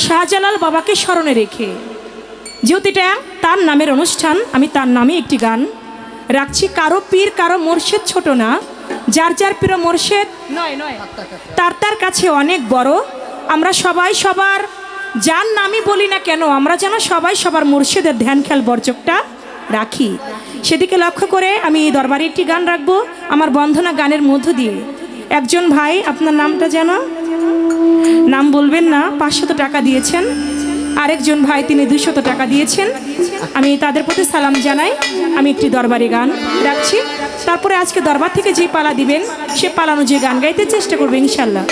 শাহজালাল বাবাকে স্মরণে রেখে যেহেতু এটা তার নামের অনুষ্ঠান, আমি তার নামে একটি গান রাখছি। কারো পীর কারো মোর্শেদ ছোট না, যার যার প্রিয় মোর্শেদ নয় নয় তার তার কাছে অনেক বড়। আমরা সবাই সবার যার নামই বলি না কেন, আমরা যেন সবাই সবার মুর্শিদের ধ্যান খেয়াল বর্জকটা রাখি, সেদিকে লক্ষ্য করে আমি এই দরবারে একটি গান রাখবো আমার বন্ধনা গানের মধ্য দিয়ে। একজন ভাই, আপনার নামটা যেন নাম বলবেন না, 500 টাকা দিয়েছেন। আরেকজন ভাই তিনি 200 টাকা দিয়েছেন। আমি তাদের প্রতি সালাম জানাই। আমি একটি দরবারে গান রাখছি, তারপরে আজকে দরবার থেকে যে পালা দিবেন সে পালা অনুযায়ী গান গাইতে চেষ্টা করবে ইনশাল্লাহ।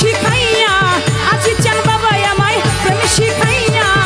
শিখাইয়া আজি চান বাবা আমায় প্রেম শিখাইয়া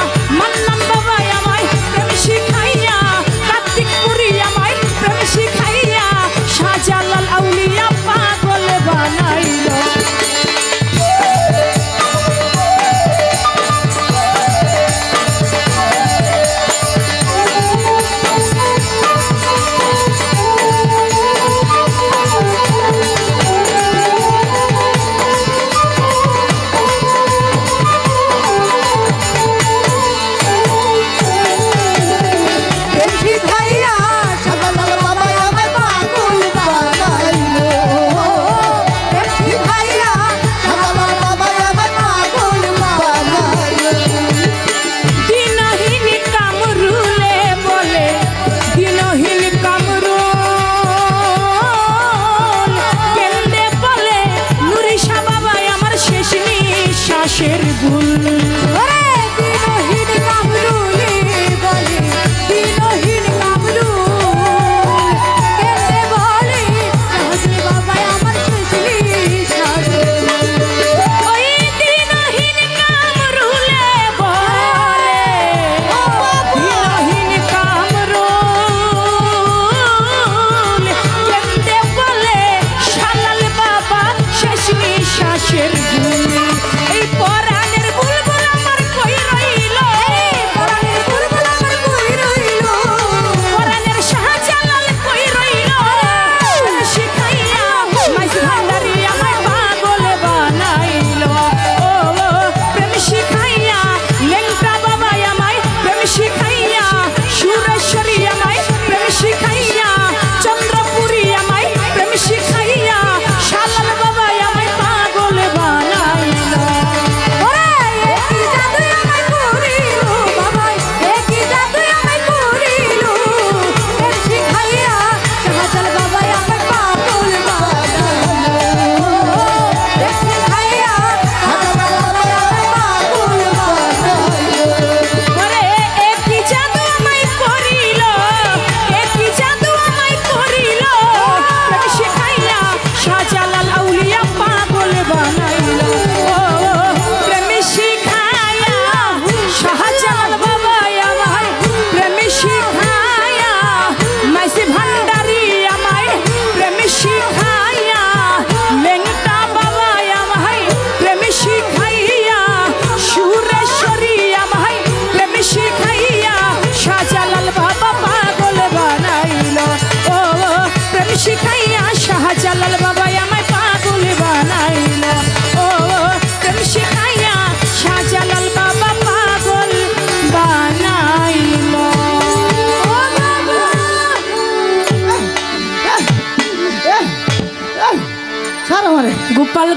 ফুল। ওরে দিনহীন কামরুলে বলে দিনহীন কামরুল কেমনে বলে সাজে বাবা আমার শেষলি সাজে ওই দিনহীন কামরুলে বলে দিনহীন কামরুল কেমনে বলে শালাল বাবা শেষ নিঃশ্বাসের ভুল। এই পরাণের বুলবুল আমার কই রইল, পরাণের বুলবুল আমার কই রইল পরাণের শাহজালাল কই রইল, শিখাইয়া মাইজ ভান্ডারি আমায় পাগল বানাইল। ও প্রেম শিখাইয়া লেংটা বাবা আমায় প্রেম শিখাইয়া, সুরেশ্বরী আমায় প্রেম শিখাইয়া, চন্দ্রপুরী আমায় প্রেম শিখাইয়া, শালাল বাবা আমায় পাগল বানাইল। ওরে একই জাদু আমায় করিল বাবাই একই জাদু আমায় করিল এর শিখাইয়া শাহজাল বাবাই আমায় পাগল বানাইল এর শিখাইয়া শাহজাল বাবাই আমায় পাগল বানাইল ওরে একই জাদু আমায় করিল, একই জাদু আমায় করিল, প্রেম শিখাইয়া শাহজালাল আউলিয়া পাগল বানাইল। ও প্রেম শিখাইয়া শাহজালাল বাবা আমায় প্রেম শিখাইয়া, মাইজ ভান্ডারি আমায় প্রেম শিখাইয়া, লেংটা বাবা আমায় প্রেম শিখাইয়া, সুরেশ্বরী আমায় প্রেম শিখাইয়া, শাহজালাল বাবা পাগল বানাইল। ও প্রেম শিখাইয়া শাহজালাল বাবা আমায় পাগল বানাইল। ও প্রেম শিখাইয়া শাহজালাল বাবা পাগল বানাইল। ছাড় আমারে গোপাল